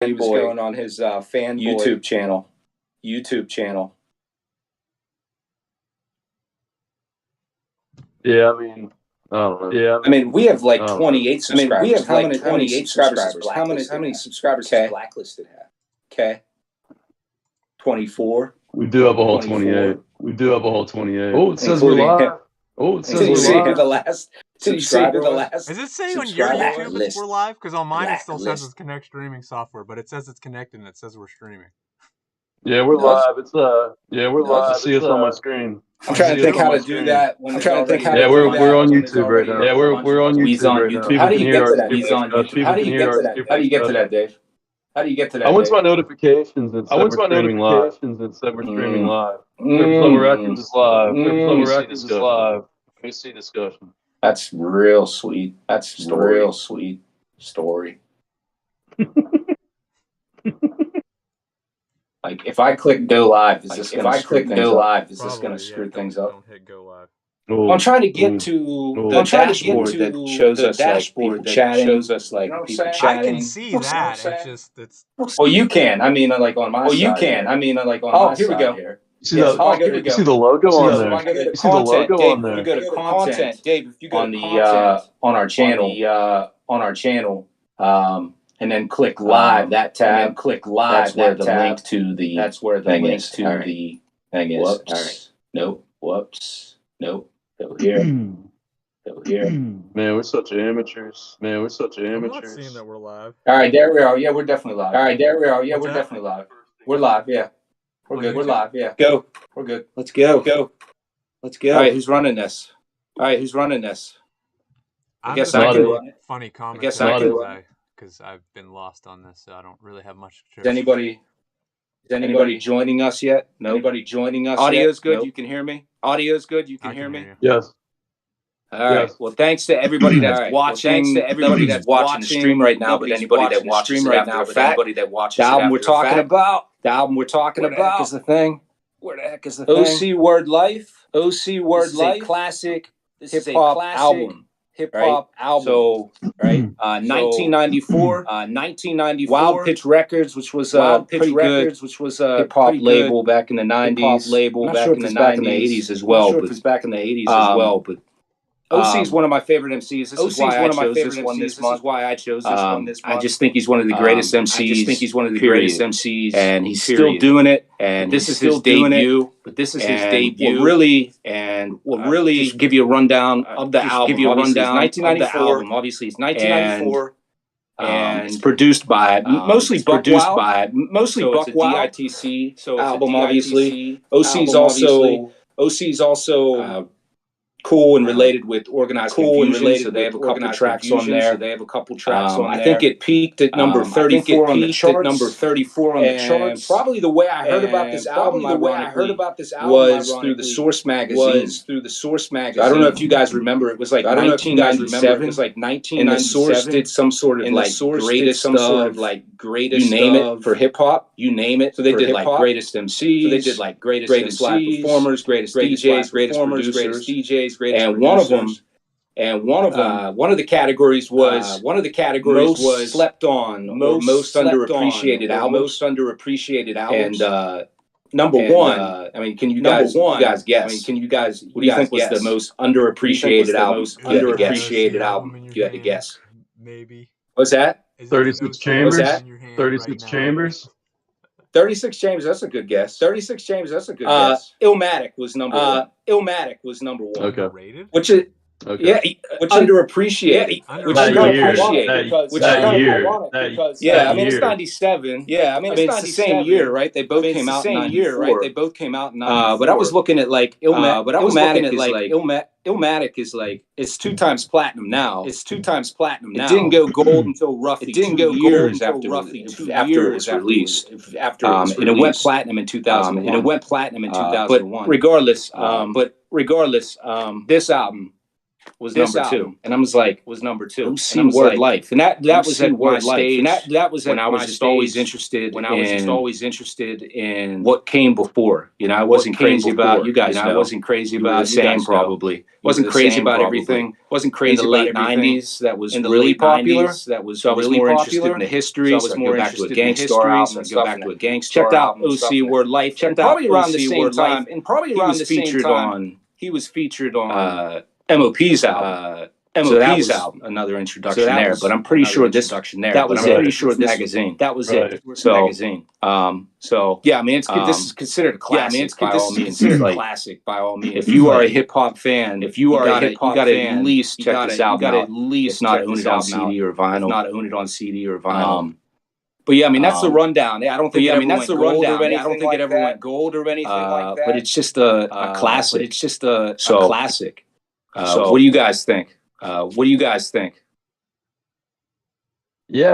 he was going on his fanboy YouTube channel. Yeah, I mean, I don't know. Yeah, I mean, we have like 28 subscribers. I mean, we have how many 28 subscribers? How many subscribers does Blacklisted have? Okay, 24. We do have a whole 28. We do have a whole 28. Oh, it says we're live. Oh, it says we're live. The last subscriber. Does it say on your YouTube we're live? Because on mine it still says it's Connect streaming software, but it says it's connected and it says we're streaming. Yeah, we're live. It's yeah, we're live. See us on my screen. I'm trying to think how to do that. I'm trying to think how to do that. Yeah, we're on YouTube right now. Yeah, we're on YouTube right now. How do you get to that? He's on YouTube. How do you get to that? How do you get to that, Dave? How do you get to that? I went to my notifications and said we're streaming live. Flubber Records is live. Flubber Records is live. Let me see discussion. That's real sweet. That's real sweet story. Like if I click go live, is this gonna screw things up? Don't hit go live. Well, I'm trying to get to the dashboard that shows us people chatting. I can see that. It's Well, you can. I mean, like on my side. Oh, here we go. You see the logo on there. You see the logo on there. You go to content, Dave. If you go on our channel, and then click live. That tab. Click live. That's where the link to the. That's where the link to the thing is. All right. Nope. Whoops. Nope. Go here. Go here. Man, we're such amateurs. I'm not seeing that we're live. All right, there we are. Yeah, we're definitely live. We're definitely live. We're live. Yeah, we're good. We're live. Yeah, go. We're good. Let's go. Let's go. All right, who's running this? I guess I can run it. Funny comment. I guess I can run it because I've been lost on this, so I don't really have much to share. Is anybody joining us yet? No. Anybody joining us? Audio's good. Nope. You can hear me. Audio's good. You can hear me. Yes. All right. Yes. Well, thanks to everybody that's watching. Thanks to everybody that's watching the stream right now. But anybody that watches right now, anybody that watches the album we're talking about. The album we're talking about. Where the heck is the thing? OC Word Life. OC Word Life. Classic hip hop album. So, right, 1994, Wild Pitch Records, which was pretty good, hip hop label back in the 90s, back in the 80s as well, but OC is one of my favorite MCs. This is why I chose this one this month. I just think he's one of the greatest MCs. And he's still doing it. And this is his debut. We'll really just give you a rundown of the album. 1994. Obviously, it's 1994. And it's produced by mostly Buck Wild. DITC album, obviously. OC's also cool and related with Organized Confusion, so they have a couple tracks on there. I think it peaked at number 34 on the charts. Probably the way I heard about this album, was through the Source magazine. I don't know if you guys remember. It was like 1997. And the Source did some sort of like greatest, you name it, for hip hop. You name it. So they did like greatest MCs. So they did like greatest live performers, greatest DJs, greatest producers, DJs. And one of them, one of the categories was most slept on, most underappreciated album. And number one, I mean, can you guys guess? What do you think was the most underappreciated album? If you had to guess. Maybe. What's that? 36 Chambers. 36 Chambers. 36 Chambers, that's a good guess. Illmatic was number one. Okay. Which is underappreciated. I mean, it's 97. I mean, it's the same year, right? They both came out in 94. But I was looking at like Illmatic is like it's 2 times platinum now. It didn't go gold until roughly 2 years after it was released. And it went platinum in 2001. But regardless, this album was number two, and I was like, OC Word Life, and that was at my stage, and that was when I was just always interested. When I was just always interested in what came before. You know, I wasn't crazy about, you guys know, I wasn't crazy about the same probably. Wasn't crazy about everything. Wasn't crazy in the late '90s. That was really popular. That was so I was more interested in the history. So I was more interested in the history. So I go back to a gangster. Checked out OC Word Life. Checked out probably around the same time. And probably around the same time. He was featured on MOP's album. MOP's album, another introduction there, but I'm pretty sure this that was it. Pretty sure this magazine. That was it. So magazine. So yeah, I mean, this is considered a classic. Yeah, I mean, this is considered a classic by all means. If you are a hip hop fan, you gotta at least check this album out. You gotta at least not own it on CD or vinyl. Not own it on CD or vinyl. But yeah, I mean, that's the rundown. I don't think that's the rundown. I don't think it ever went gold or anything like that. But it's just a classic. It's just a classic. So what do you guys think? Yeah,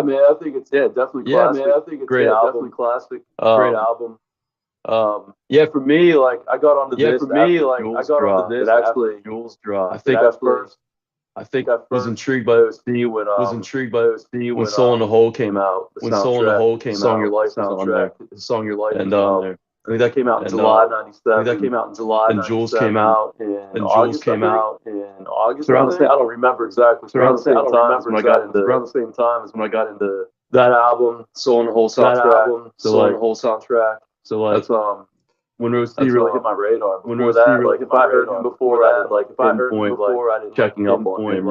man, I think it's definitely classic. Yeah, man, I think it's great album. Definitely classic. Great album. Yeah, for me, like I got onto this. Actually, Jules dropped. I think I was intrigued by OC when Soul in the Hole came out. When Soul in the Hole came out, Song Your Life soundtrack. Song Your Life. And I think that came out in July '97. And Jules came out in August. Around the same, I don't remember exactly. Around the same time as when I got into that album, Soul in the Whole soundtrack. So like that's when Rose C really hit my radar. When Rose C really hit my radar. Before that, like if I heard him before, I didn't checking up on him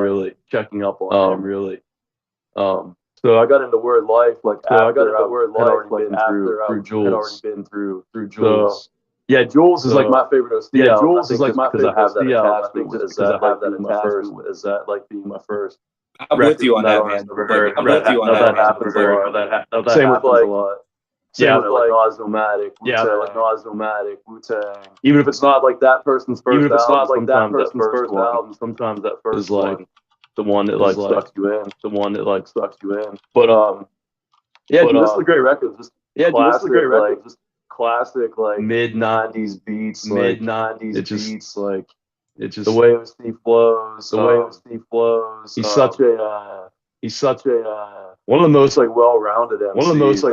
really. So I got into Word Life after Jules. So, yeah, Jules is like my favorite OC. Yeah, Jules is like my favorite OC. I think because I have that attachment with that like being my first. I'm with you on that, man. I'm with you on that. Same with like a lot. Yeah, like Nosnomatic, Wu-Tang. Even if it's not like that person's first album, sometimes that first is like the one that like sucks you in. But yeah, dude, this is a great record. Just classic like mid '90s beats, like it's just the way OC flows. He's such a one of the most like well-rounded MCs.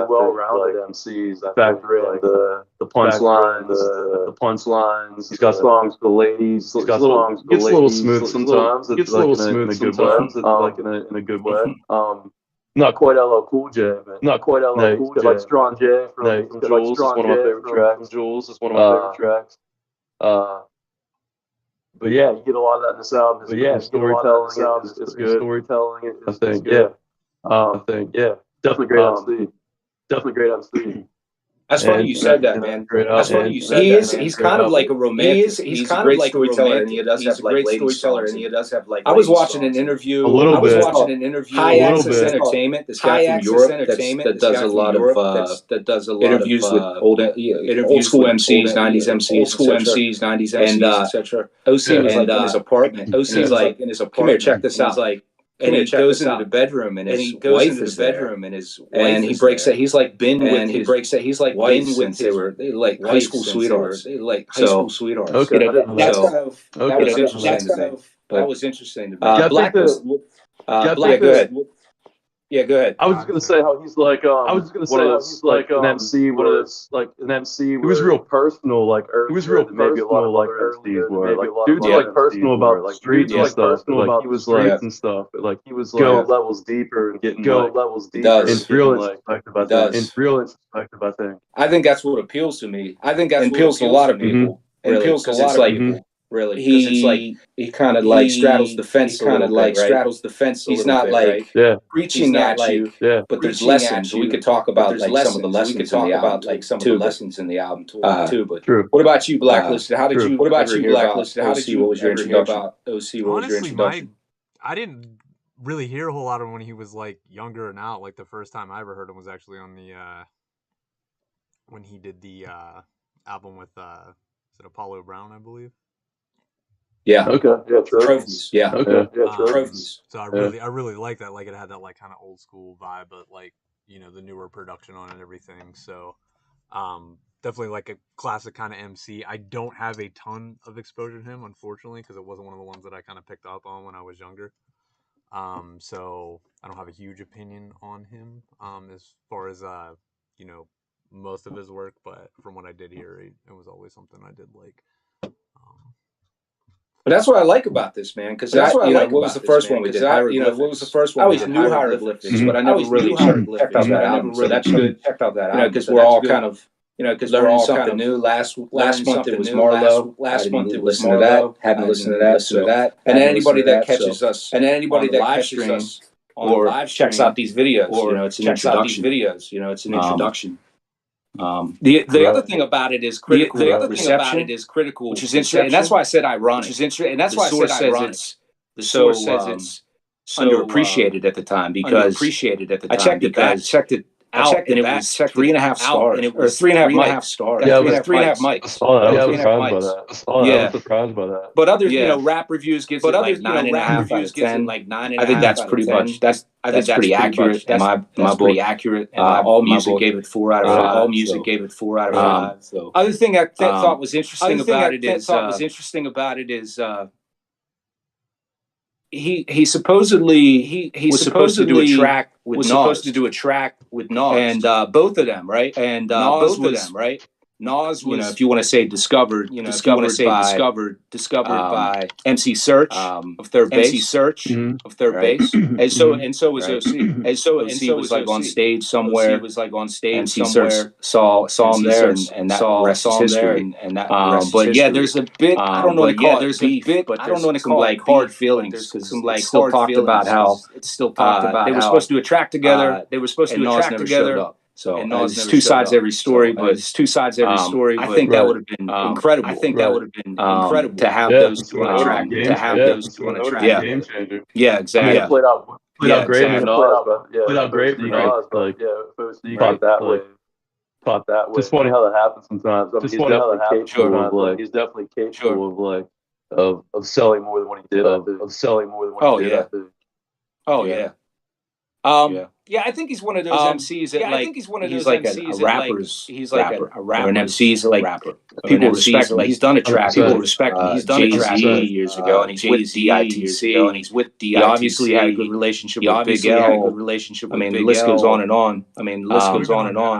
I factor in the punchlines. He's got songs for the ladies. He gets a little smooth sometimes. It's like in a good way. Not quite LL Cool J, but like Strong J from Jules. It's one of my favorite tracks. Jules is one of my favorite tracks. But yeah, you get a lot of that in this album. Storytelling is good. I think, definitely great MC. That's funny you said that, man. That's funny you said that. He's kind of like a romantic. He's kind of like a storyteller, and he does have like lady songs. I was watching an interview. High Access Entertainment. This guy from Europe that does a lot of interviews with old school MCs, '90s MCs, etc. OC was like in his apartment. OC's like in his apartment. Come here, check this out. And he goes into the bedroom, and his wife is there. And he breaks that he's like been with his wife since they were like high school sweethearts. Okay, that was interesting to me. Black was. Go ahead. Yeah, go ahead. I was just gonna say how he's like an MC. He was real personal, like early. He was real personal, like MCs were. Like dudes were like personal about the streets and stuff. Like he was like and stuff. Like he was like go levels deeper and getting levels deeper. And real introspective about things. I think that's what appeals to me. I think that appeals to a lot of people. It appeals to a lot of people. Really, because it's like he kind of like straddles the fence. He's not like preaching at you, but there's lessons. We could talk about like some of the lessons in the album too. But what about you, Blacklisted? How did you? What about you, Blacklisted? How did you? What was your introduction about OC? What was your introduction? I didn't really hear a whole lot of him when he was like younger and out. Like the first time I ever heard him was actually on the when he did the album with is it Apollo Brown, I believe. Yeah. Okay. Yeah. Trophies. Yeah. Okay. Yeah. Trophies. So I really like that. Like it had that like kind of old school vibe, but like the newer production on it and everything. So, definitely like a classic kind of MC. I don't have a ton of exposure to him, unfortunately, because it wasn't one of the ones that I kind of picked up on when I was younger. So I don't have a huge opinion on him as far as you know, most of his work, but from what I did hear, it was always something I did like. But that's what I like about this, man, because that's what I like. What was the first one we did? What was the first one? I always knew hieroglyphics, but I never really checked out that album. So that's good. Checked out that album because we're all kind of, because we're all something new. Last month it was Marlowe. Last month it was Marlowe. Hadn't listened to that. And then anybody that catches us, and then anybody that catches us or checks out these videos, it's an introduction. It's an introduction. The other thing about it is critical. The other thing about it is critical, which is interesting, and that's why I said ironic. Which is interesting, and that's why I said ironic. The source says it's underappreciated at the time because I checked it out, and it was 3.5 stars, and it was 3.5 stars. Yeah, it was 3.5 mics. I was surprised by that. I was surprised by that. But other, rap reviews gives it like 9.5 out of 10. I think that's pretty much that's pretty accurate. That's pretty accurate. And All Music gave it 4 out of 5. All Music gave it 4 out of 5. So other thing I thought was interesting about it is he supposedly was supposed to do a track with Nas, and both of them, right? And Nas was, Nas was, if you want to say discovered, by MC Search of Third Base, and so was OC, and so was like on stage somewhere. MC Search saw him there, and that rest is history. But yeah, there's a bit. I don't know to call it beef, but I don't know to call like hard feelings because it's still talked about how they were supposed to do a track together. So it's two sides every story, but I think that would have been incredible. To have those two on a track. Yeah. Game changer. Yeah, exactly. I mean, played out great. Played out great for Nas. Like, caught that way. Just funny how that happens sometimes. He's definitely capable of selling more than what he did. Yeah, I think he's one of those MCs that he's like a rapper or an MC's like rapper. People respect him. He's done a track. People respect him. He's done a track years ago, and he's with DITC, and he's with DITC. He obviously had a good relationship with Big L. I mean, the list goes on and on.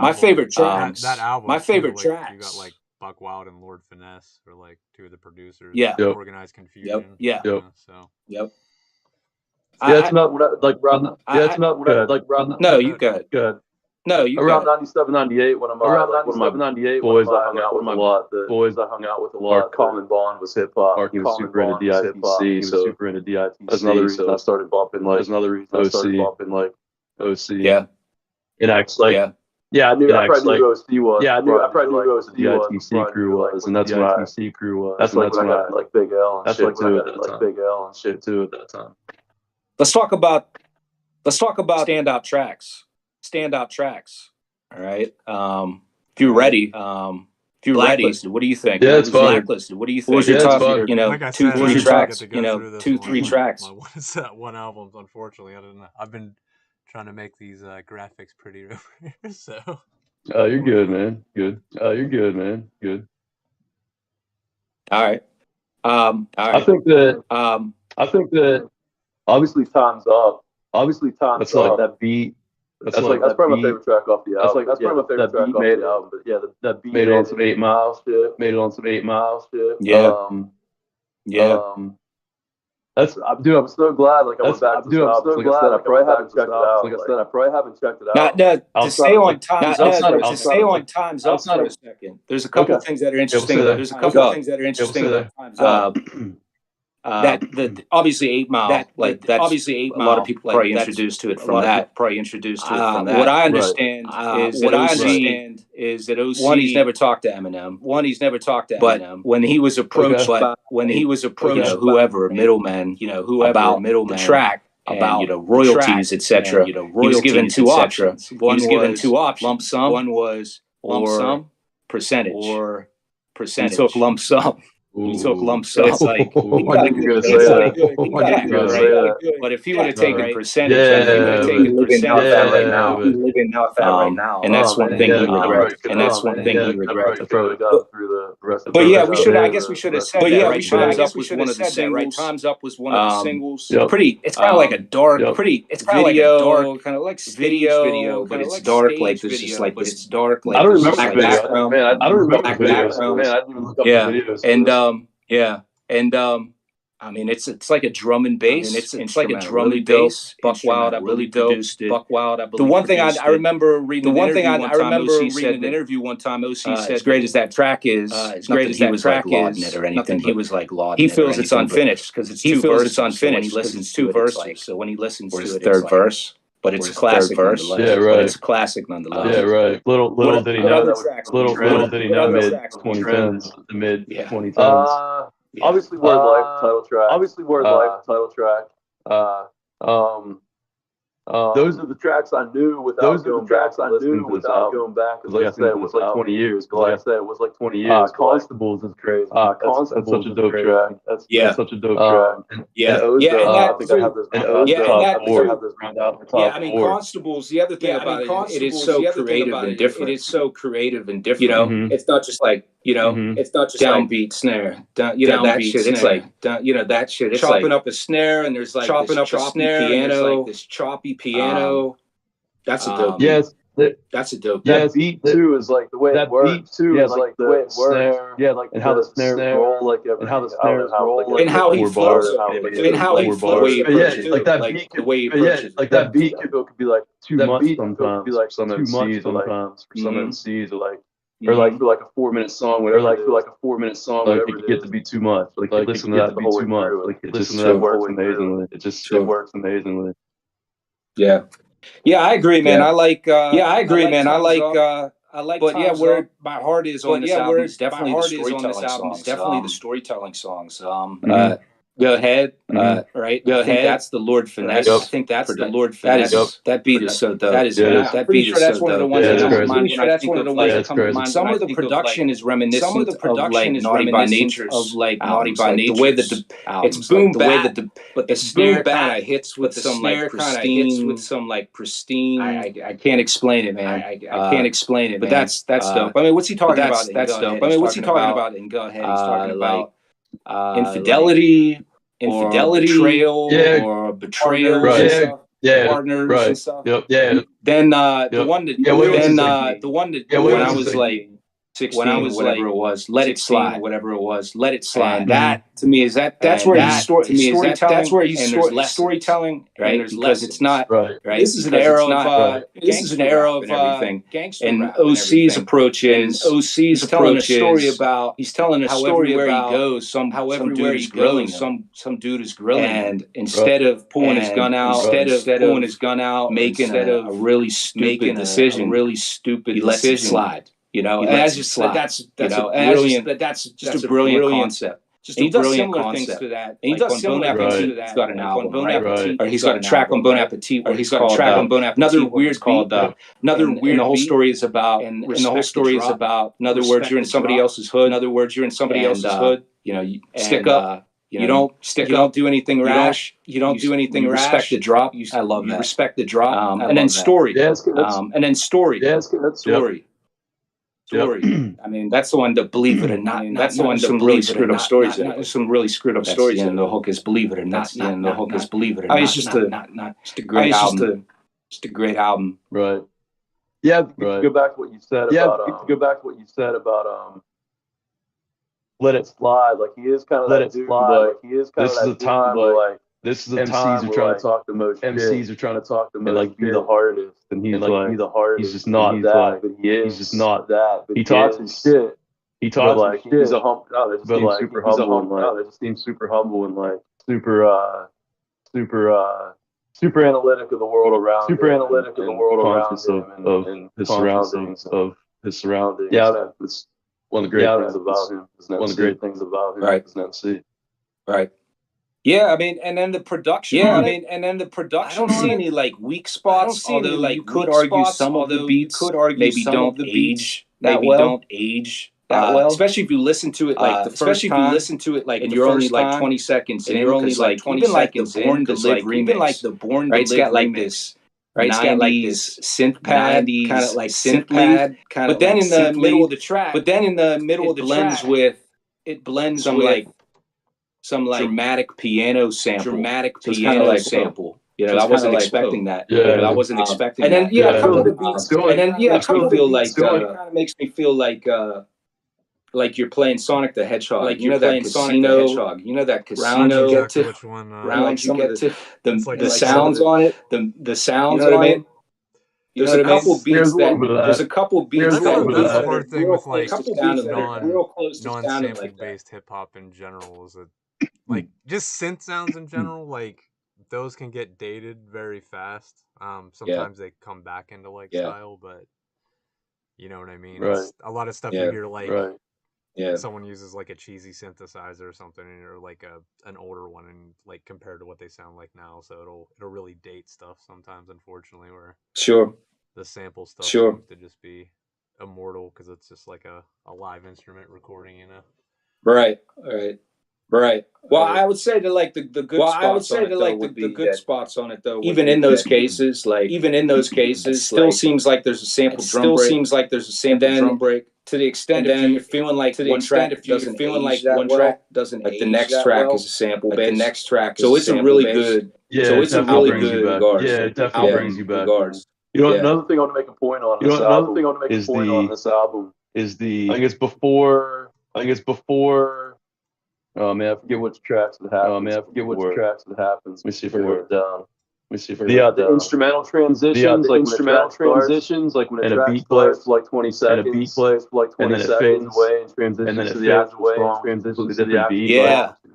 My favorite tracks. That album. My favorite like, tracks. You got like Buck Wild and Lord Finesse, or like two of the producers. Yeah. Organized Confusion. Yep. Yeah, it's not what No, you got good. No, you around 97, 98 when I'm around 97, 98 boys I hung out with a lot. Common Bond was hip hop. He was super into DITC. That's another reason I started bumping like OC. Yeah. And I like I knew I probably knew who OC was. Yeah, I probably knew who OC was. DITC crew was, and that's when I like Big L and shit. Big L and shit too at that time. Let's talk about standout tracks. All right. If you're ready, Blacklisted, what do you think? Yeah, it's fun. Blacklisted, what do you think? What was your top? Like 2-3 tracks. 2-3 tracks. What is that one album? Unfortunately, I don't know. I've been trying to make these graphics pretty over here, so. Oh, you're good, man. Good. All right. I think that. Obviously, Time's Up. That's like that beat. That's probably my favorite track off the album. That's probably my favorite track off the album. But yeah, that beat made it on some 8 Mile shit. Yeah. I'm so glad. Like I went back to this album. Like I said, I probably haven't checked it out. Now, to stay on Time's Up for a second. There's a couple of things that are interesting. About Time's Up. That obviously 8 Mile, a lot of people probably introduced to it from that. What I understand is that OC, one, he's never talked to Eminem. But when he was approached by whoever middleman, about the track, about royalties, etc. He was given two options. One was lump sum. One was lump sum percentage. He took lump sum. He took lump sum. It's like you gotta say that. But if he would have taken percentage, he's living off that right now. He's living off that right now. And that's one thing he regrets. And that's one thing he regrets. But yeah, we should. I guess we should have said that. Right? Times Up was one of the singles. Times Up was one of the singles. Pretty. It's kind of like a dark. Pretty. It's kind of like a dark, kind of like video, but it's dark. Like there's just like this dark. Like I don't remember the video. background. Man, I don't remember the video. background. Man, I didn't even look up the videos. I mean, it's like a drum and bass. It's like a drum and bass. Buck Wild, I really produced it. Buck Wild, I believe. The one thing I remember reading. The one thing I remember reading an interview one time. OC said, "As great as that track is, as great as that track is, or anything." He was like lauding. He feels it's unfinished because it's two verses. It's unfinished. He listens to 2 verses. So when he listens to it, third verse. But it's a classic verse. Yeah, right. But it's a classic nonetheless. Yeah, right. Little did he know. Little did he know. Mid 2010s, the mid 2010s. Obviously, Word Life title track. Those are the tracks I knew without going back. Like I said, it was like 20 years. Constables is crazy. Constables is such a dope track. That's such a dope track. I think I have those round out. I mean, Constables. The other thing about it is so creative and different. It is so creative and different. You know, it's not just like it's not just downbeat snare. That shit. It's like that shit. It's chopping up a snare and there's like chopping up a snare piano. Like this choppy piano. That's a dope. Yes. That's a dope. That beat too is like the way it works. Beat too is like the way it works. Yeah, like and how the snare roll, like and how the snares roll, and how he flows, and how he flows. Yeah, like that beat. The way he approaches. Like that beat could be like 2 months sometimes. Be like some MCs sometimes. For some MCs or like. Or like for like a 4-minute song, whatever. Or like for like a 4-minute song, like it could get to be too much. Like listen to that the whole time. Like it just works amazingly. It just works amazingly. Yeah, I agree, man. I like. I agree, man. I like. But yeah, where my heart is on this album is definitely the storytelling songs. Go ahead. Right. Go ahead. That's the Lord Finesse. I think that's the Lord Finesse. That beat is so dope. That is. That beat is so dope. That's one of the ones that come to mind. That's one of the ones that come to mind. Some of the production is reminiscent of like Naughty by Nature. Of like Naughty by Nature. The way that it's boom bap, but the snare kind of hits with some like pristine. I can't explain it, man. I can't explain it. But that's dope. I mean, what's he talking about? That's dope. I mean, what's he talking about? And go ahead. He's talking about infidelity, betrayal, or betrayal, partners and stuff. Then the one that when I was like 16, whatever it was, let it slide. And that to me is that's where he's storytelling. That's where he's storytelling, right? Because it's not right. This is an era of everything. And OC's approach is he's telling a story about where he goes. Some dude is grilling. Some dude is grilling. And instead of pulling his gun out, making a really stupid decision, he lets it slide. You know, and that's just a brilliant concept. He does similar things to that. And he does similar things to that. He's got an album, or he's got a track on Bon Appetit, or he's got a track on Bon Appetit. Another weird called another weird. And the whole story is about. And the whole story is about. In other words, you're in somebody else's hood. In other words, you're in somebody else's hood. You know, you stick up. You don't do anything rash. You don't do anything rash. Respect the drop. I love that. You respect the drop. And then story. And then story. Story. I mean, that's the one to believe it or not. That's the one to really screwed up stories. Some really screwed up stories. And the hook is believe it or not. And the hook is believe it or not. It's just a great album. Just a great album. Right. Yeah. Go back to what you said about. Let it slide. Like he is kind of let it slide. Like he is kind of. This is a time where like. This is a time where trying to talk the most. MCs are trying to talk the most. Like be the hardest, and he's like be the hardest. He's just not that, but he is. He's just not that. But he talks his shit. He talks like he's a humble. Oh, they just seem super humble and like. They just seem super humble and like super analytic of the world around. Super analytic of the world around him and his surroundings. Yeah, it's one of the great things about him. One of the great things about him as an MC. Right. Yeah, I mean, and then the production. I don't see any like weak spots. Although like you could argue some of the beats maybe don't age that well. that well, especially if you listen to it like the first time, if you listen to it like and you're only like 20 seconds in, and you're only like 20 seconds in, even like the Born to Live, it's got like this, right? It's got like this synth pad, kind of like synth pad, kind of. But then in the middle of the track, it blends with some like dramatic piano sample, kind of like sample. You know, I wasn't expecting that. Yeah, I wasn't expecting that. And then a couple of the beats, and then a couple of it kind of makes me feel like you're playing Sonic the Hedgehog. Like you're playing Sonic the Hedgehog. You know that casino. Round you get to the sounds on it. The sounds. You know what I mean? There's a couple beats that. There's a couple beats that. That's the hard thing with like non-sample based hip hop in general is that like just synth sounds in general, like those can get dated very fast. Sometimes they come back into like style, but you know what I mean? Right. It's a lot of stuff you hear like someone uses like a cheesy synthesizer or something, or like an older one, and like compared to what they sound like now, so it'll really date stuff sometimes, unfortunately, where the sample stuff seems to just be immortal because it's just like a live instrument recording, you know? Right. Well, I would say that like the good spots on it though. Even in those cases, it still seems like there's a sample drum break. To the extent if you're feeling like one track doesn't age that well, like the next track is a sample base. The next track, so it's a really good. Yeah, so it's a really good regards. Yeah, it definitely brings you back. You know, another thing I want to make a point on. Another thing I want to make a point on this album is the. I think it's before. Oh man, I forget which tracks it happens. Let me see if I wrote it down. The instrumental transitions, like when a track starts for like 20 seconds, and a beat plays for like 20 seconds away and transitions to the actual song, transitions to the actual beat.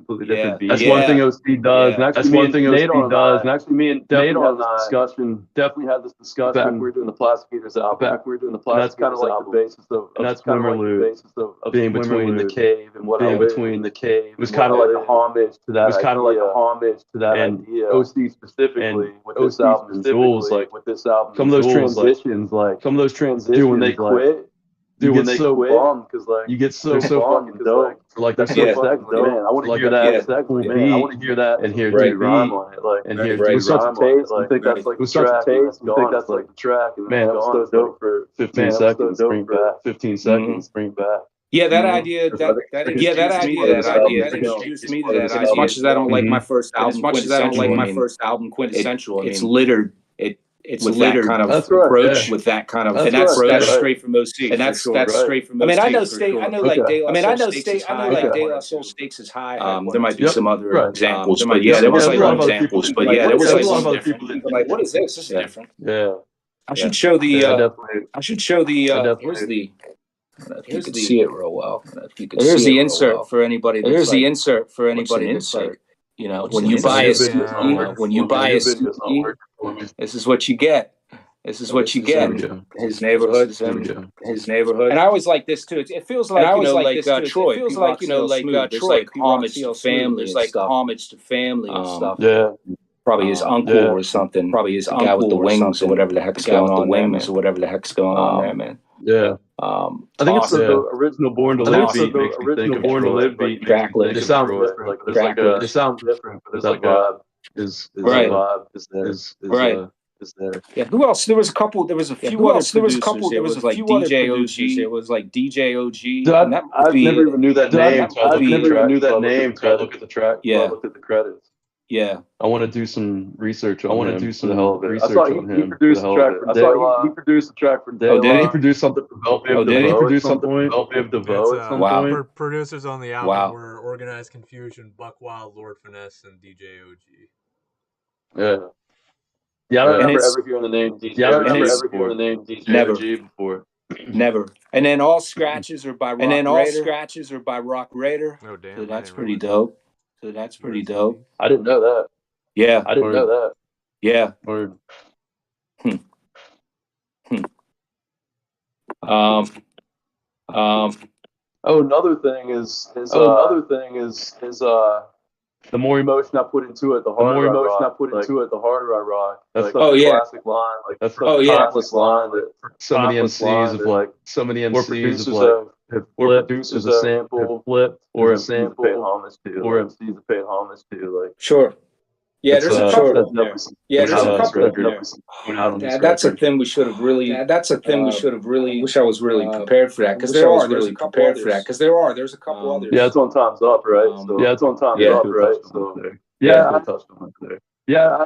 Completely different beat. That's one thing OC does. That's one thing OC does. And actually, me and Nate on this discussion definitely had this discussion back when we were doing the Plasticators album. That's kind of like the basis of being between the cave and what being between the cave. It was kind of like a homage to that. It was kind of like a homage to that idea. OC specifically with this album and Jules, like with this album, some of those transitions, when they quit. Dude, when they quit, because like you get so fucking dope. Like that's so fucking dope. Man, I want to hear that. I want to hear that and hear Dude rhyme on it. Like and hear Dude rhyme on it. I think that's like the track. The track. Man, that was so dope for 15 seconds. Bring back 15 seconds. Bring back. Yeah, that idea. That introduced me to that. And as much as I don't like my first album, Quintessential, it's littered. It's with littered that kind of approach, with that kind of, and that's straight from OC, and that's straight from OC. I mean, I know De La Soul Stakes is high. There might be some other examples, but there was like examples, but there was like a lot of other people. Like, what is this? This is different. Yeah, I should show the. Here's the. You can see it real well. Here's the insert for anybody. Here's the insert for anybody that's like, you know, when you buy a CD, this is what you get. This is what you get. His neighborhood. And I always like this too. It feels like, Troy. It feels like, Troy. Homage to family. There's like homage to family and stuff. Yeah. Probably his uncle or something. Probably his guy with the wings or whatever the heck's going on there, man. Yeah. I think it's the original Born to Live beat. Born to Live beat. Exactly. It sounds different. It sounds different, but there's like a vibe is there. Yeah. Who else? There was a couple. There was a few other. There was like DJ OG. It was like DJ OG. I never even knew that name. I look at the track. Yeah. I looked at the credits. Yeah, I want to do some research. I want to do some research on him. He produced a track for Dale. He produced a track for Dale. Oh, did he produce something for Velvet? Did he produce something for Velvet DeVoe at some point? Producers on the album were Organized Confusion, Buck Wild, Lord Finesse, and DJ OG. Yeah. Yeah, I don't remember ever hearing the name DJ. Yeah, I don't remember ever hearing the name DJ OG before. Never. And then all scratches are by Rock Raider. Oh damn. So that's pretty dope. I didn't know that. Yeah. I didn't know that. Yeah. Word. Another thing is the more emotion I put into it, the harder I rock. That's the classic line. Like that's the timeless line that so many MCs of like have flipped as a sample, flipped or a sample, paid homage to, or MCs have paid homage to, like sure. Yeah, there's a couple of there. Yeah, there's a couple of there. That's a thing we should have really. That's a thing we should have really. I wish I was really prepared for that because there are. There's a couple prepared for that because there are. There's a couple others. Yeah, it's on Time's Up, right? So yeah, it's on Time's Up, right? So yeah, I touched on there. Yeah.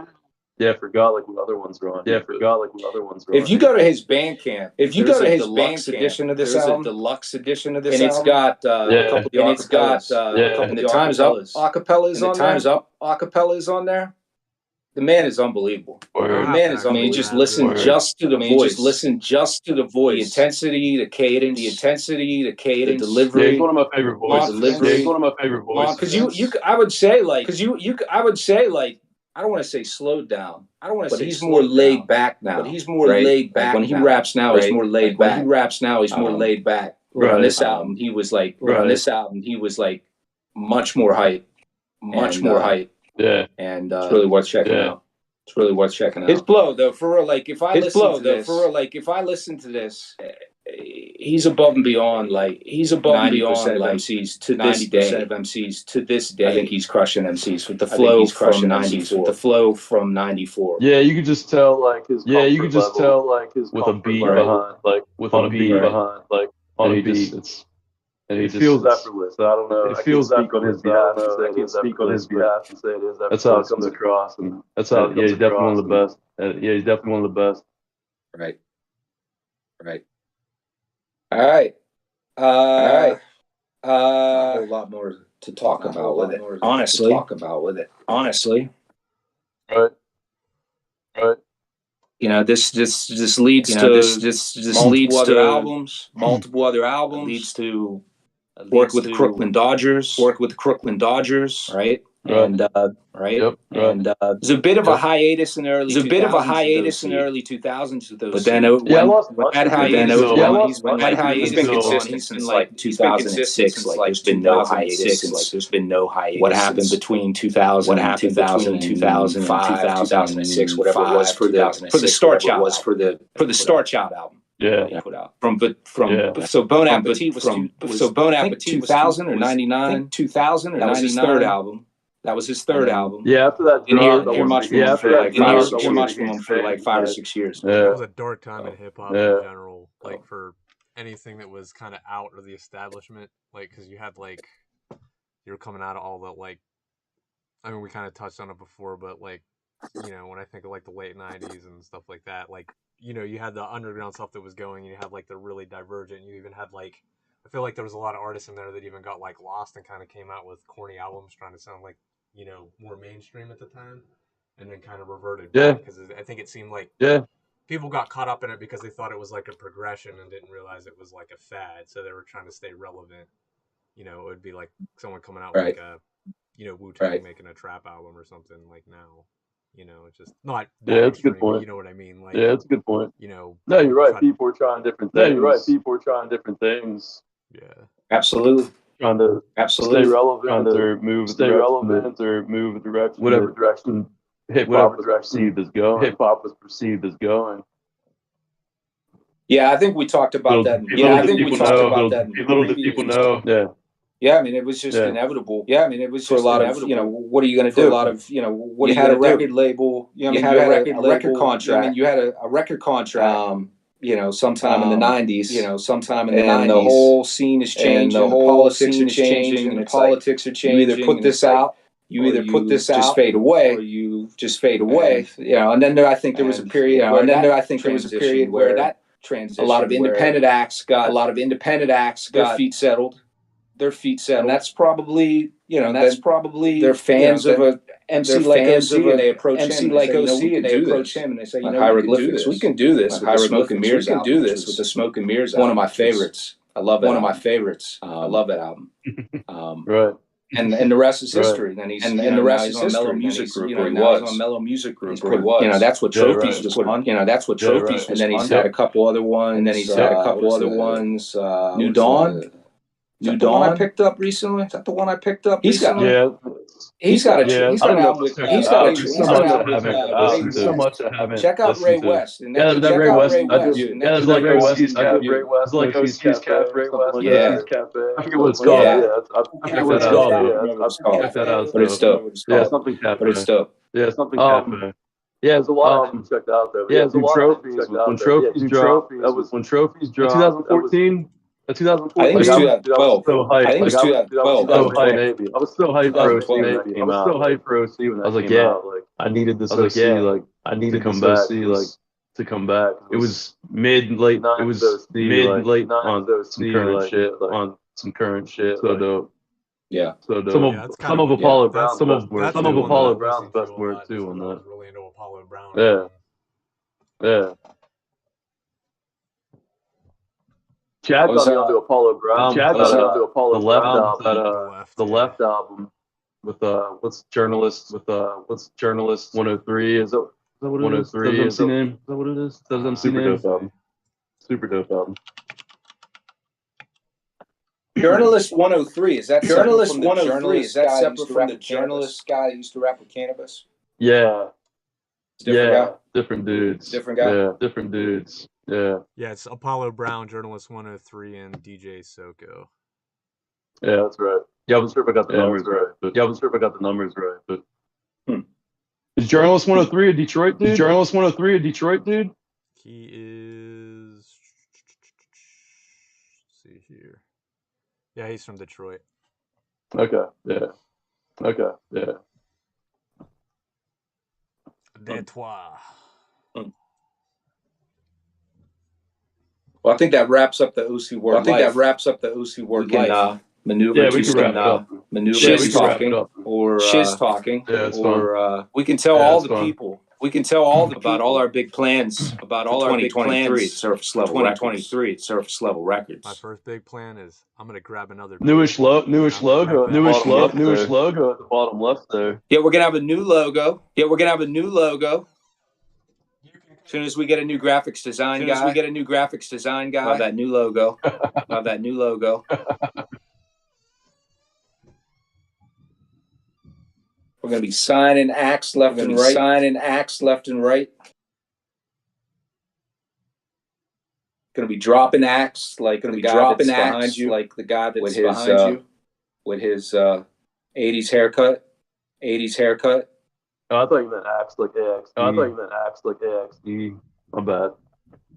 Yeah, I forgot like what other ones were on. Yeah, I forgot like what other ones were on. If you go to his Bandcamp, if you go to his deluxe edition of this album, deluxe edition of this album, and it's got a couple of and it's got and the Time's Up acapellas on there. Time's Up acapellas on there. The man is unbelievable. The man is unbelievable. I mean, just listen just to the voice. Just listen just to the voice. The intensity, the cadence, the delivery. Yeah, he's one of my favorite voices. Yeah, he's one of my favorite voices. Because I would say like, I don't want to say slowed down. I don't want to say he's more laid back now. But he's more laid back. When he raps now, he's more laid back. When he raps now, he's more laid back. On this album, he was like much more hype. Much more hype. Yeah. And it's really worth checking out. It's really worth checking out. His flow though, for real, like if I listen to this, he's above and beyond like MCs to this day. Of MCs to this day. I think he's crushing MCs with the flow from 94. The flow from 94. Yeah, you could just tell like his with a beat behind, like with a beat behind, like on a beat. It feels effortless. I don't know. It feels speak on his behalf. I can't speak on his behalf and say it is. That's how it comes across, and that's how. Yeah, he's definitely one of the best. Yeah, he's definitely one of the best. Right. All right. A whole lot more to talk about with it. Honestly. Right. You know, this leads to albums, multiple other albums. Leads to work with the Crooklyn Dodgers, right? And there's a bit of a hiatus in the early 2000s with those. But then he's been consistent since like 2006. Like there's been no hiatus. There's been no hiatus. What happened between 2000 and 2005, 2006, whatever it was for the Starch album. For the Starch Out album. Yeah. Put out so Bon Appetit was 2000 or 99. 2000 or 99. That was his third album. That was his third album. Yeah, after that, hear much from him for like 5 or 6 years. Yeah. It was a dark time in hip hop in general, like for anything that was kind of out of the establishment, like because you had like you were coming out of all the like, I mean we kind of touched on it before, but like you know when I think of like the late 90s and stuff like that, like you know you had the underground stuff that was going, and you had like the really divergent. You even had like I feel like there was a lot of artists in there that even got like lost and kind of came out with corny albums trying to sound like, you know, more mainstream at the time, and then kind of reverted back because I think it seemed like people got caught up in it because they thought it was like a progression and didn't realize it was like a fad, so they were trying to stay relevant. You know, it would be like someone coming out with like a, you know, Wu-Tang making a trap album or something like now. You know, it's just not. Yeah, it's a good point. You know what I mean? Like, yeah, it's a good point. You know, no, you're right. People are trying different things. Yeah, absolutely. Trying to stay relevant, or move a direction, whatever direction hip hop was perceived as going. Yeah, I think we talked about that. Little did people know. Yeah. Yeah, I mean, it was just inevitable. Yeah, I mean, it was just for a lot of, you know, what are you going to do? A lot of, you know, what you had a record label. You had a record contract. I mean, you had a record contract. You know, sometime in the 90s. You know, sometime in the 90s. And the whole scene is changing. The politics are changing. And the politics are changing. You either put this out. You either put this out, just fade away, or you just fade away. You know, and then I think there was a period. Where that transition. A lot of independent acts got their feet settled. And that's probably, you know, they're fans of a MC like OC, and they approach him like OC, and they approach him and they say, you know, Hieroglyphics, we can do this with the Smoke and Mirrors. We can do this with the Smoke and Mirrors. One of my favorites. I love that. One of my favorites. I love that album. Right. And the rest is history. Then he's and the rest is history. Mellow Music Group. He was on Mellow Music Group. He was. You know, that's what Trophies was on. You know, that's what Trophies was on. And then he's had a couple other ones. New Dawn. New Dawn I picked up recently. Is that the one I picked up? He's got He's got an album with so much I haven't. Check out Ray West. And that Ray West. That's like Ray West. It's like OC's Cafe. Ray West. Yeah. I forget what it's called. I forget what it's called. Check that out. But it's dope. Yeah, something Cafe. But it's dope. Yeah, something Cafe. Yeah, there's a lot of checked out though. Yeah, when trophies dropped. That was when trophies dropped. 2014. 2014. I think it was 2012. I think it was 2012. I was so hyped for OC when that came out. I was so hyped for OC when that came out. I was like, yeah, I needed this OC. Like, I needed to come back. To come back. It was mid late on some current shit. On some current shit. So dope. Yeah. So dope. Some of Apollo Brown's best work too on that. Really into Apollo Brown. Yeah. Chad got me onto Apollo Brown. Chad got me onto Apollo Brown. The left album with what's journalist 103 is that what it is? 103 is that name? Is that what it is? Does MC name? Super dope album. Journalist 103 is that Journalist 103 is that separate from the journalist guy that used to rap with Cannabis? Yeah. Guy? Different dudes. Different guy? Yeah, different dudes. Yeah. Yeah, it's Apollo Brown, Journalist 103, and DJ Soko. Yeah, that's right. Yeah, I wasn't sure if I got the numbers right. But is Journalist 103 a Detroit dude? He is. Let's see here. Yeah, he's from Detroit. Okay. Yeah. Detroit. Well, I think that wraps up the OC word. We can maneuver to some shiz talking or shiz talking, or we can tell all the people. We can tell all about all our big plans about all our big plans. Surface level 2023 surface level records. My first big plan is I'm gonna grab another newish logo at the bottom left there. Yeah, we're gonna have a new logo. As soon as we get a new graphics design guy, Love that new logo. We're going to be signing acts left and right. Going to be dropping acts like the guy that's behind you, with his 80s haircut. Oh, I thought you meant acts like AXD. My bad.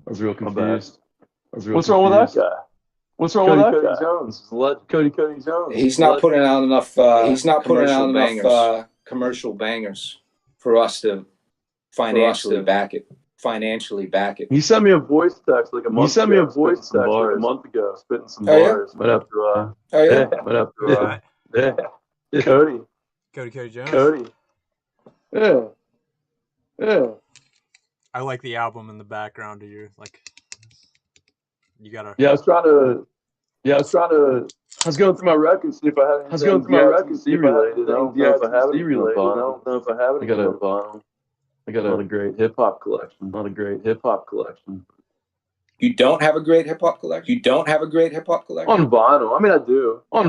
I was real confused. What's wrong with that guy? Cody Jones. Cody Jones. He's not putting out enough. Commercial bangers for us to financially back it. He sent me a voice text like a month ago, spitting some bars. Right after. Cody Jones. Cody. Yeah. I like the album in the background of you. Like, you gotta. I was going through my records, see if I had anything. I don't know if I have it related. I got a great hip hop collection. You don't have a great hip hop collection? On vinyl. I mean, I do. Got a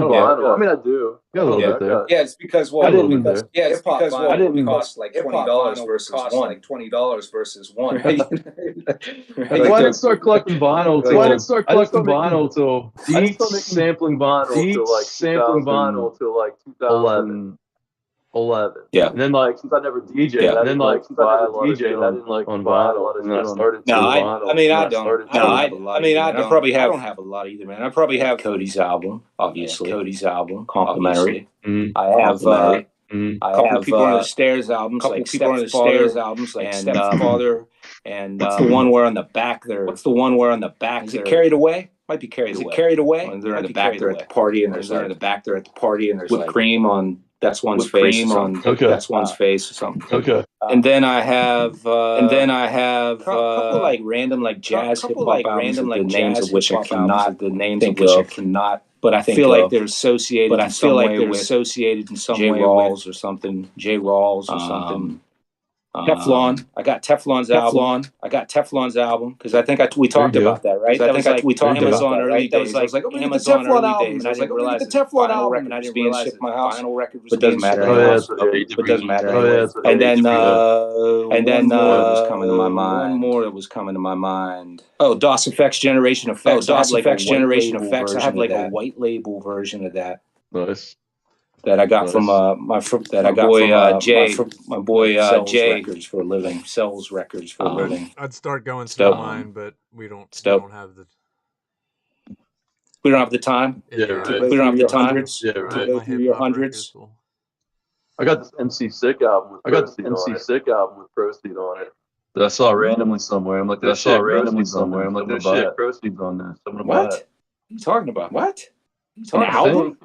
little bit there. Yeah, it's because hip hop vinyl costs like $20 versus one. Right? Why didn't start collecting vinyl till deep sampling vinyl till like 2011. Yeah. And then since I never DJ, I didn't like on vinyl, and then I started to vinyl. I don't have a lot either, man. I probably have Cody's album, obviously. Complimentary. I have a couple people on the stairs albums, like Stepfather, and what's the one where on the back there? Is it Carried Away? Might be Carried Away. And they're in the back there at the party, and there's whipped cream on. That's one's face. That's one's face or something. Okay. And then I have a couple like random like jazz hip hop albums, the names of which I cannot But I feel like they're associated. J. Rawls or something. Teflon. I got Teflon's album. Because I think we talked about that, right? I think we talked Amazon early days. I was like, oh, Amazon early days. I was like, oh, realize the Teflon album, and I didn't realize the vinyl record was being shipped to my house. But doesn't matter. And then one more was coming to my mind. Oh, DOS Effects Generation Effects. I have like a white label version of that. Nice. That I got from my boy Jay. My boy Jay records for a living. Sells records for a living. I'd start going through mine, but we don't have the. We don't have the time. Yeah, right. We don't have the time. Yeah, right. To go through your hundreds. I got this MC Sick album. With Proceed on it. That I saw randomly somewhere. I'm like, that shit Proceed's on there. I'm gonna buy it. What are you talking about? What? An album?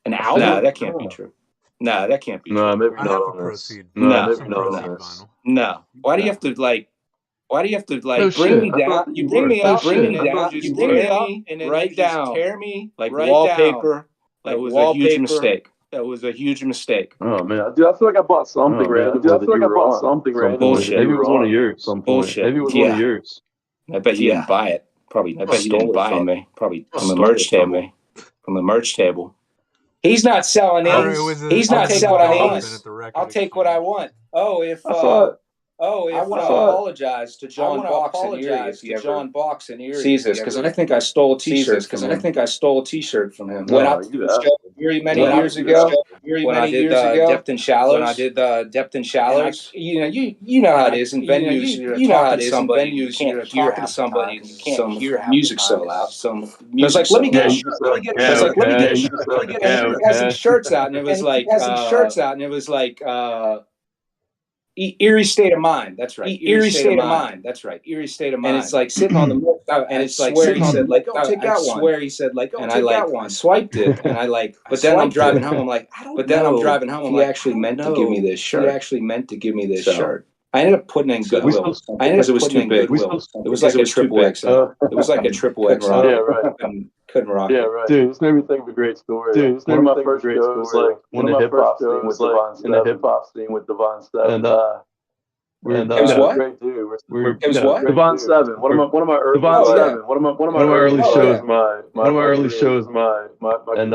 An album? No, that can't be true. No, that can't be true. No, maybe not on this. No, maybe not on this. No. Why do you have to bring me down? You bring me up, bring me down. You bring me up and then right down. Tear me like wallpaper. That was a huge mistake. That was a huge mistake. Oh man, dude, I feel like I bought something random. Bullshit. Maybe it was one of yours. Bullshit. Maybe it was one of yours. I bet you didn't buy it. Probably. I bet you didn't buy it from me. Probably from the merch table. From the merch table. He's not selling it. He's not selling it. I'll take what I want. I want to apologize to John Box in Erie if he ever sees this, because I think I stole a T-shirt from him. Went out to the show many years ago when I did Depth and Shallows. You know how it is in venues. You know how it is in venues. You're talking to somebody and you can't hear music so loud. It was like, let me get a shirt. He has some shirts out, and it was like. Eerie State of Mind. That's right. Eerie State of Mind. That's right. Eerie State of Mind. And it's like sitting on the milk. And it's like he said, like, oh, take out one. I swear he said, like, oh, take out one. Swiped it, and I like. But then I'm driving home. I'm like, I don't. But then I'm driving home. He actually meant to give me this shirt. I ended up putting in Goodwill. Because it was too big. It was like a triple XL. It was like a triple XL. Yeah, right. Couldn't rock it. Yeah, right. Dude, this made me think of a great story. One of my first shows was like in the hip hop scene with Devon Steven. And it was what? Great dude. It was what? Devon Steven. One of my early shows. And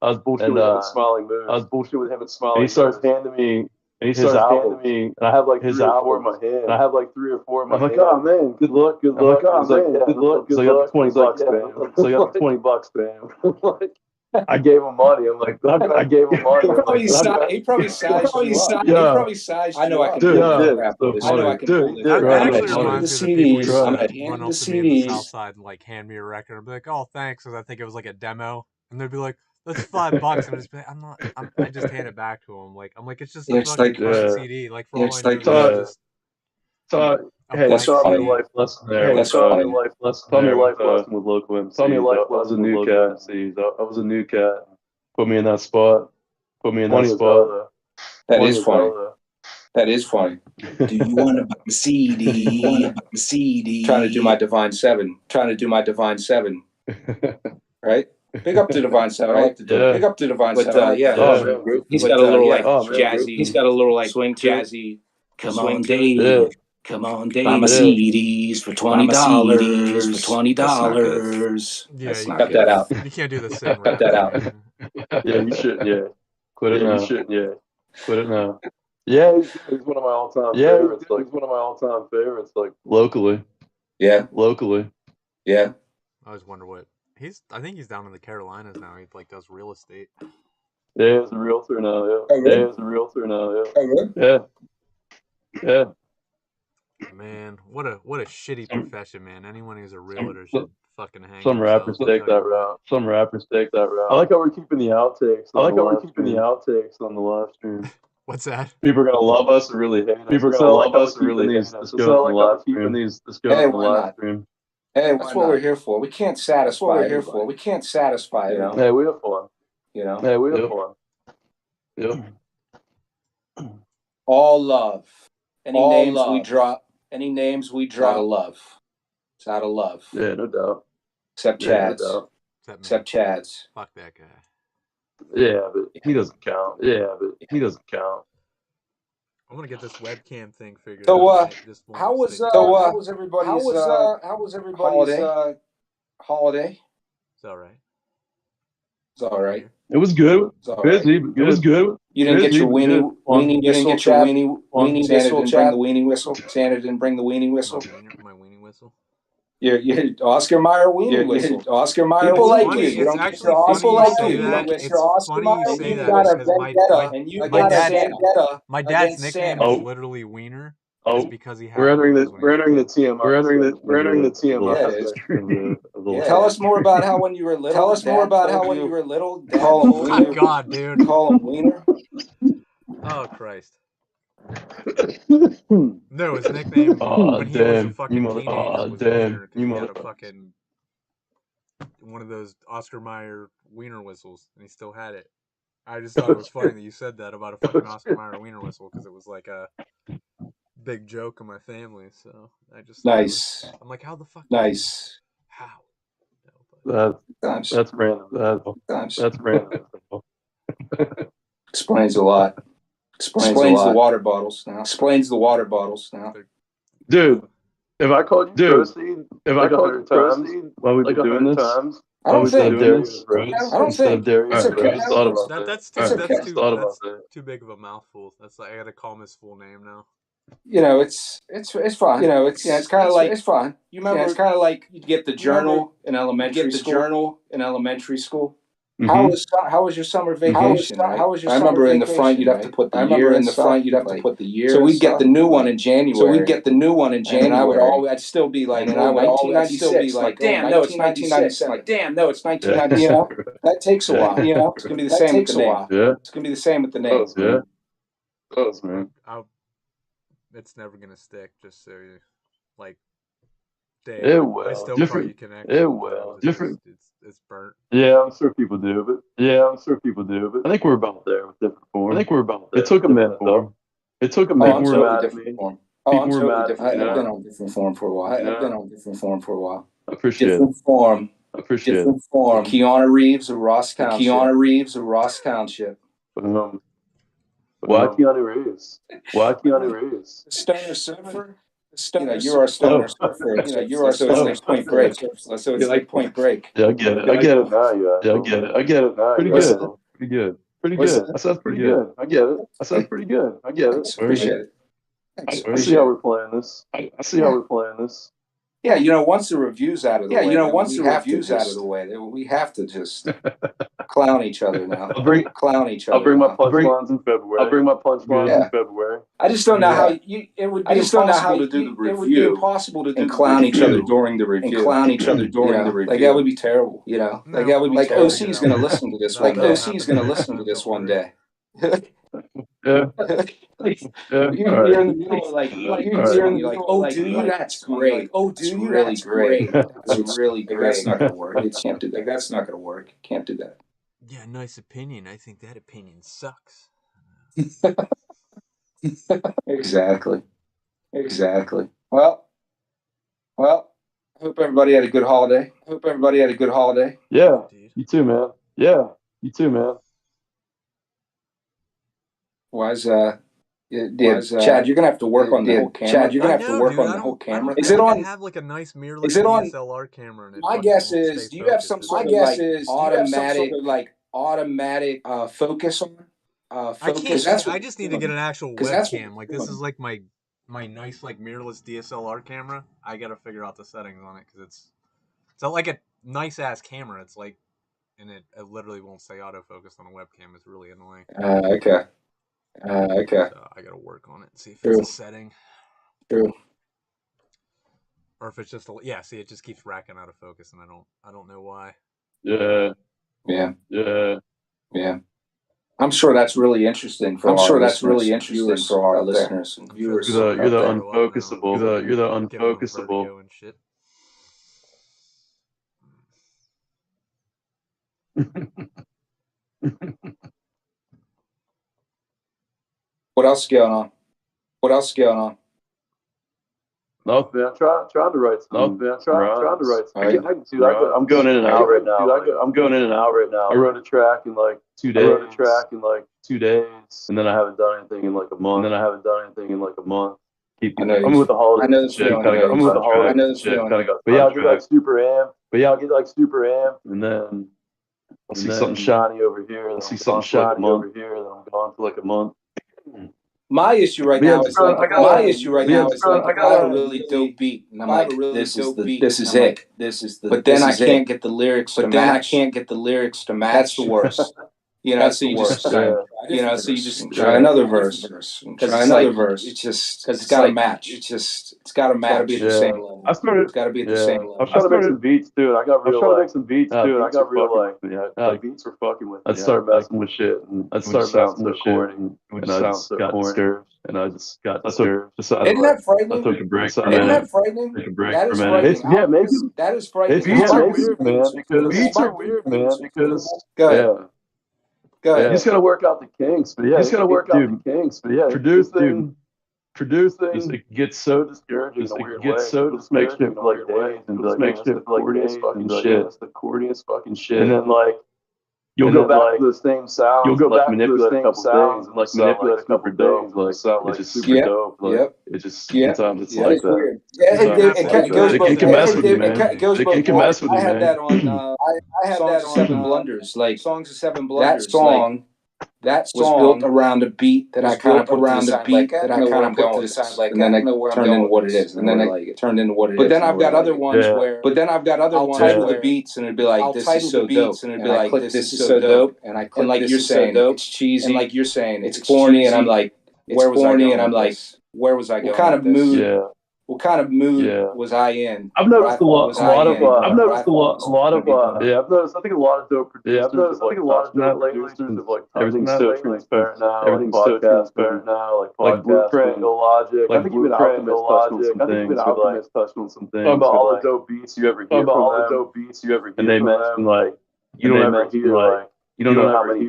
I was bullshitting with him in Smiling Moon. And he starts handing me. And his album, and I have like his album in my hand. And I have like 3 or 4 in my hand. I'm like, oh man, good luck. Oh man, good luck. So I got the $20, man. Like, I gave him money. I'm like, I gave him money. He probably sized. I know I can do it. I know I can do it. The CDs. I'm gonna hand the CDs. Outside and like hand me a record. I'll be like, oh thanks, because I think it was like a demo, and they'd be like, that's $5. And I just be like, I just hand it back to him. I'm like, it's just a fucking CD. Like for all I know, hey, that's taught me a life lesson there. Taught me a life lesson with local MCs. Taught me a life lesson. I was a new cat. Put me in that spot. That is funny. Do you want to buy a CD? Trying to do my Divine Seven. Right? Big up to Divine Seven. I like to do it. Big up to Divine Seven. He's got a little like jazzy. He's got a little like swing jazzy. Come on, Dave. Buy my CDs for $20. Yeah, cut that out. You can't do the same. Cut that out. Yeah, you should. Yeah, quit it now. Quit it now. Yeah, he's one of my all-time favorites. Like, he's one of my all-time favorites. Like locally. Yeah. I always wonder what. I think he's down in the Carolinas now. He like does real estate. Yeah, he's a realtor now. Yeah. Oh, really? Yeah, he's a realtor now. Yeah. Oh, really? Yeah. Man, what a shitty profession, man. Anyone who's a realtor should fucking hang. Some rappers take that route. I like how we're keeping the outtakes. on the live stream. What's that? People are gonna love us or really hate us. People are gonna love us or really hate us. This goes on the live stream. Hey, that's what we're here for. We can't satisfy. You know. Hey, we have fun. Yep. All love. Any names we drop. Out of love. It's out of love. Yeah, no doubt. Except Chad's. Fuck that guy. Yeah, but he doesn't count. I'm gonna get this webcam thing figured So, out. how was everybody's holiday? It's all right. It's all right. It was good. Busy, but good. It was good. You didn't get your weenie whistle, Chad? Weenie whistle, Chad? Bring the weenie whistle. Santa didn't bring the weenie whistle. My weenie whistle. Your Oscar Mayer weenie whistle. Oscar Mayer. People like you. You don't get your Oscar like you. You don't get your Oscar Mayer. It's funny you say that because my dad's nickname is literally Wiener. Oh, because he had we're entering the TMI. We're entering the TMI. Yeah. Tell us more about how when you were little. Dad oh my God, dude. Call him Wiener. Oh Christ. No, his nickname when he was a fucking teenager was Wiener because he had a fucking one of those Oscar Mayer Wiener whistles, and he still had it. I just thought it was funny that you said that about a fucking Oscar Mayer Wiener whistle because it was like a big joke in my family. So I just nice. I'm like, how the fuck? Nice. How? That's random. That's random. Explains a lot. Explains the water bottles now. Explains the water bottles now. Dude, if I called you proceed, if I called you proceed while we've been doing this, I don't think. That's okay. That's too big of a mouthful. That's like I gotta call him his full name now. You know, it's fine. You know, it's kind of like it's fine. You remember? It's kind of like you'd get the journal in elementary school. Mm-hmm. How was your summer vacation? How was your I remember in the front you'd have to put the year in the front. You'd have to put the year. So we'd get the new one in January. And I'd still be like, and I would 1996. Like, damn, no, it's 1996. Like, damn, no, it's 1996. You know, that takes a while. You know, it's gonna be the same with the name. Yeah, it's gonna be the same with the name. Yeah, close, man. It's never gonna stick. Just so you like. Dave, it will. I still different. Call you connect. It will. Different. It's burnt. Yeah, I'm sure people do, but I think we're about there with different form. It took a minute though. It took a minute. I'm totally different form. I'm totally different. I've been on different form for a while. I appreciate different it. form. I appreciate different it. Form. Keanu Reeves of Ross Township. Why Keanu Reeves? Stoner surfer. You're our stoner surfer. You're our stoner Point Break. So it's like Point Break. Yeah, I get it. I get it now. Yeah, I get it now. Pretty good. That sounds pretty good. I get it. That sounds pretty good. I get it. Appreciate it. I see how we're playing this. Yeah, you know, once the review's out of the way, we have to just clown each other now. I'll bring my punchlines in February. I just don't know how it would be impossible to do the review and clown each other during the review. Like that would be terrible, you know. Like that would be terrible. OC's going to listen to this. Like OC's going to listen to this one day. Yeah. You're in the middle of like, you're like, oh, do you? That's great. Oh, do you? Really great. That's really great. That's not going to work. You can't do that. That's not going to work. Can't do that. Yeah, nice opinion. I think that opinion sucks. Exactly. Well. I hope everybody had a good holiday. Yeah. You too, man. Why's Chad, you're gonna have to work on the whole camera. Is it on? Have like a nice mirrorless DSLR camera. And my guess is, do you have some sort of automatic focus on? I just need to get an actual webcam. Like this is like my nice like mirrorless DSLR camera. I gotta figure out the settings on it because it's like a nice ass camera. It's like, and it literally won't stay autofocused on a webcam. It's really annoying. Okay. So I gotta work on it and see if it's a setting. True. Or if it's just see, it just keeps racking out of focus, and I don't know why. Yeah. I'm sure that's really interesting for our listeners and viewers. You're the unfocusable. You're the unfocusable. And shit. What else is going on? No, man, trying to write some. Man, trying to write some. I'm going in and out right now. I'm going in and out right now. I wrote a track in like 2 days. And then I haven't done anything in like a month. I'm with the holidays. I know this feeling. I'm with the holidays. I know this feeling. But yeah, I'll get like super amped. And then I'll see something shiny over here. Then I'm gone for like a month. My issue right now is like I got a really dope beat, and I'm like, this is it. But then I can't get the lyrics to match. That's the worst. So you just try another verse. It's just because it's got to match. It's got to be the same level. It's got to be at the same level. I'm trying to make some beats too, and I got beats were fucking with me. I'd start messing with shit, and I'd start messing with corny, and I just got disturbed. Isn't that frightening? I took a break. Isn't that frightening? That is frightening. Yeah, maybe that is frightening. Beats are weird, man. Because go ahead. You just gotta work out the kinks, but producing it gets so discouraging. It gets so just makes shit for like days and like makes shit corniest fucking shit. And then like you'll go back to the same sounds. You'll go back to the same sounds and like manipulate a couple things. Like sound like super dope. Like it just sometimes it's like that. It can mess with you, man. It can mess with you, man. I had that on. I had that on Seven Blunders. Like Songs of Seven Blunders. That song was built around a beat that I kind of put around a beat that I kind of put to the side, like, and then it turned into what it is. And then it turned into what it is. But then I've got other ones where, I'll title the beats and it'd be like, this is so dope. And it'd be like, this is so dope. And I click, like you're saying, it's cheesy. And like you're saying, it's corny. And I'm like, where was I going? And I'm like, where was I going? What kind of mood was I in? I've noticed a lot of dope producers. I've noticed a lot of dope producers of like everything's so transparent now. Everything's so transparent now. Like Blueprint, Logic. I think even Alchemist touched on some things. Talking about all the dope beats you ever hear from them. And they mention like you don't ever hear like you don't know how many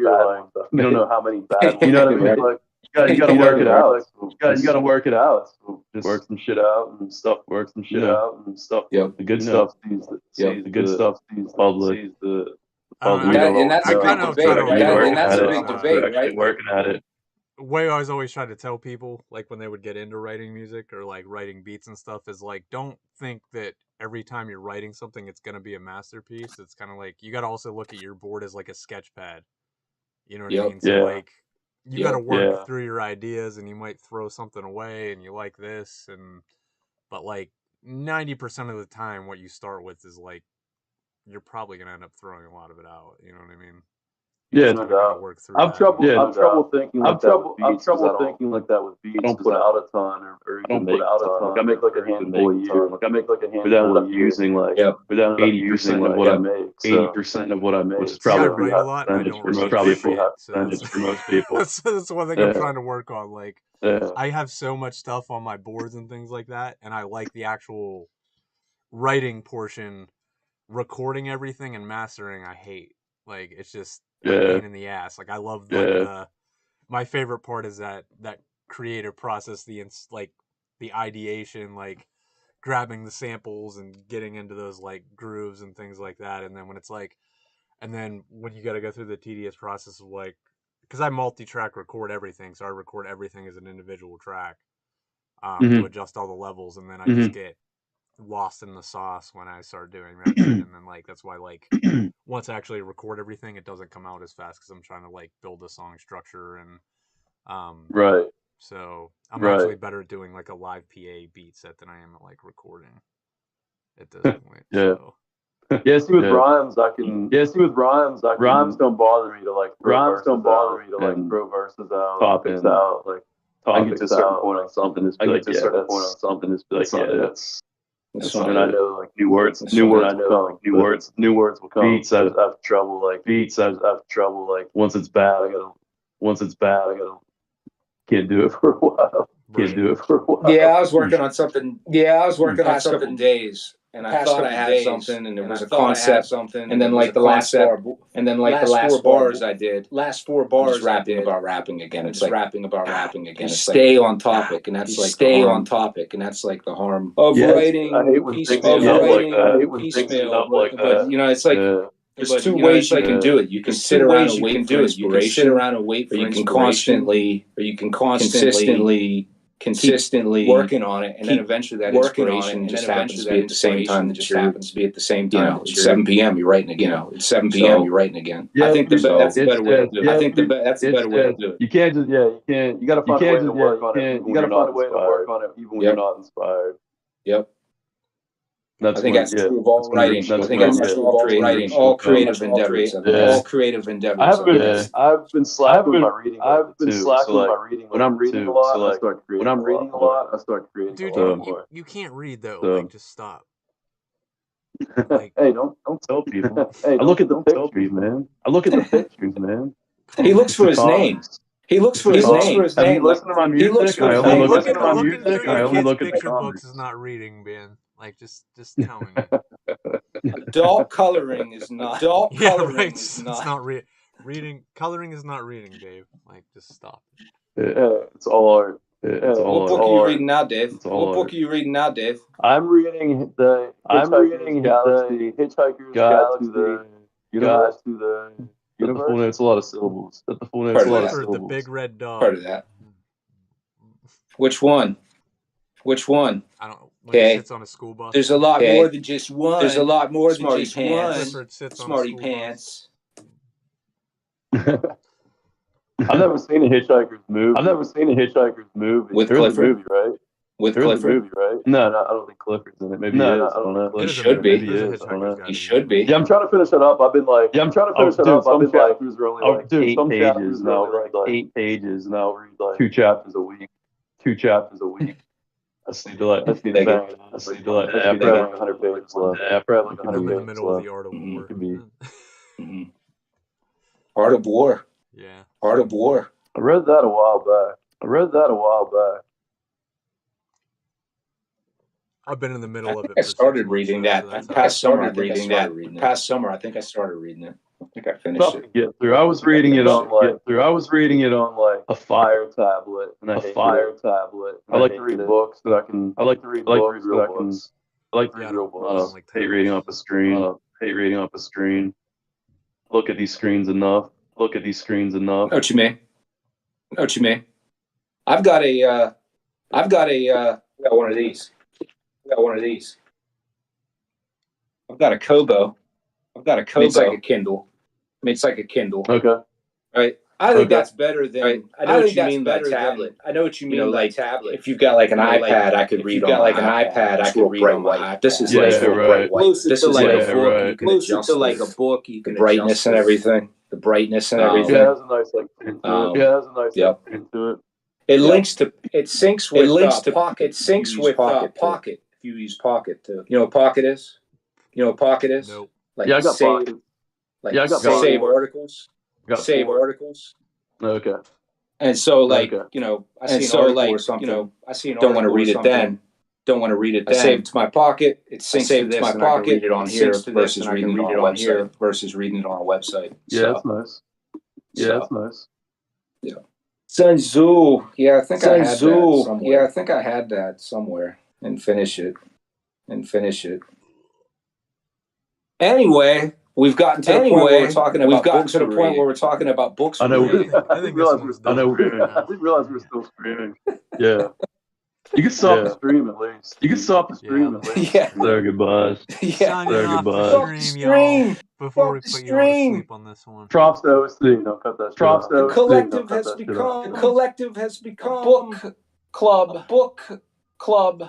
bad. You know what I mean? Like you gotta work it out. You gotta work it out. Just work some shit out and stuff. The good stuff sees the public. And that's a big debate, right? And that's a big debate, right? Working at it. Way I was always trying to tell people, like when they would get into writing music or like writing beats and stuff, is like, don't think that every time you're writing something, it's gonna be a masterpiece. It's kind of like you gotta also look at your board as like a sketch pad. You know what I mean? So like, you got to work through your ideas, and you might throw something away, and you like this, but like 90% of the time, what you start with is like you're probably gonna end up throwing a lot of it out. You know what I mean? Yeah, no doubt. I'm trouble thinking like that with beats. I don't put out a ton, or even put out a ton. Like I make like a handful a year. But then I end up using like 80% of what I make. 80% of what I make, which is probably a lot. For most people. That's one thing I'm trying to work on. Like I have so much stuff on my boards and things like that, and I like the actual writing portion. Recording everything and mastering, I hate. Like it's just a pain in the ass. Like I love my favorite part is that creative process, the ideation, like grabbing the samples and getting into those like grooves and things like that. And then when you got to go through the tedious process of like, because I multi-track record everything, so I record everything as an individual track to adjust all the levels, and then I just get lost in the sauce when I start doing that shit. And then like that's why like once I actually record everything, it doesn't come out as fast because I'm trying to like build a song structure and so I'm actually better at doing like a live PA beat set than I am at like recording at this point. See with rhymes don't bother me to like throw verses out, topics out, like I get to a certain point on something. It's like and I know like new words will come. Beats I have trouble like once it's bad I gotta can't do it for a while. Yeah, I was working on something days and I thought I had something, and there was a concept, and then like the last four bars I did, rapping about rapping again. It's like rapping about rapping again. Stay on topic, and that's like stay on topic, and that's like the harm of writing. I hate when things end up like that. I hate when things end up like that. But you know, it's like there's two ways you can do it. You can sit around and wait for inspiration. You can sit around and wait for inspiration, or you can consistently working on it, and then eventually that inspiration just happens to be at the same time. Just happens to be at the same time. You know, it's 7 p.m. You're writing again. You know, it's 7 p.m. You're writing again. Yeah, I think that's a better way to do it. I think that's a better way to do it. You can't just you can't. You got to find a way to work on it. You got to find a way to work on it even when you're not inspired. Yep. I think that's true of all writing. I think that's true of all writing. All creative endeavors. All creative endeavors. I've been slacking with my reading. I've been slacking with my reading. When I'm reading a lot, I start creating. When I'm reading a lot, I start creating. Dude, you can't read though. Like, just stop. Like, hey, don't tell people. Hey, I look at the pictures, man. I look at the pictures, man. He looks for his name. He looks for his name. Have you listened to my music? I only look at my music. I only look at the picture books. Is not reading, man. Like, just telling you. Adult coloring is not. Adult coloring is not. It's not reading. Coloring is not reading, Dave. Like, just stop. Yeah, it's all art. What book are you reading now, Dave? What book are you reading now, Dave? I'm reading the Hitchhiker's Guide to the Universe. It's a lot of syllables. The full name is a lot of syllables. The Big Red Dog. Part of that. Which one? I don't know. Okay. He sits on a school bus. There's a lot more than just one. There's a lot more than just one. Smarty Pants. I've never seen a Hitchhiker's movie. With Clifford, movie, right? With Clifford, movie, right? No, I don't think Clifford's in it. Maybe no, he is. I don't know. He should be. He should be. Yeah, I'm trying to finish it up. I've been like, Some chapters are only like 8 pages, and I'll read like 8 pages, and I'll read like 2 chapters a week. I just need to like, after like 100 pages left. After like 100 pages left. In the middle of the Art of War. Art of War. Yeah. Art of War. I read that a while back. I've been in the middle of it. I started reading that. Past summer, I think I started reading it. I think I finished it. Get through. I was reading it on like a Fire tablet. I like to read books that I can. I like to read books that I can. I like to read real books. Hate reading off a screen. Look at these screens enough. Know what you mean? I've got one of these. I've got a Kobo. It's like a Kindle. Okay. Right. I think that's better than. Right. I know what you mean by tablet. I know what you mean by tablet. If you've got like an iPad, I could read on my iPad. I could read on my iPad. This is like bright white. This is like a book. Closer to like a book. You can brightness and everything. The brightness and everything. Yeah, that's a nice like. That's a nice into it. It syncs with Pocket. It syncs with Pocket. If you use Pocket too. You know what Pocket is? Nope. Like I got Pocket. I got save articles. Save articles. Okay. And so, like, you know, I see an article or something. You know, I see an article. Don't want to read it then. I save it to my pocket. It syncs to my pocket. Read it on here versus reading it on a website. Yeah, that's nice. That's nice. Yeah. Sun Tzu. Yeah, I think I had that somewhere. Yeah, I think I had that somewhere and finish it. Anyway, we've gotten to the point where we're talking about books. I know. I didn't realize we're still streaming. Yeah. You can stop the stream at least. Yeah. There, goodbye. Signing off the stream, y'all. Before we put you on to sleep on this one. Props to OC. Don't cut that. The collective has become book club.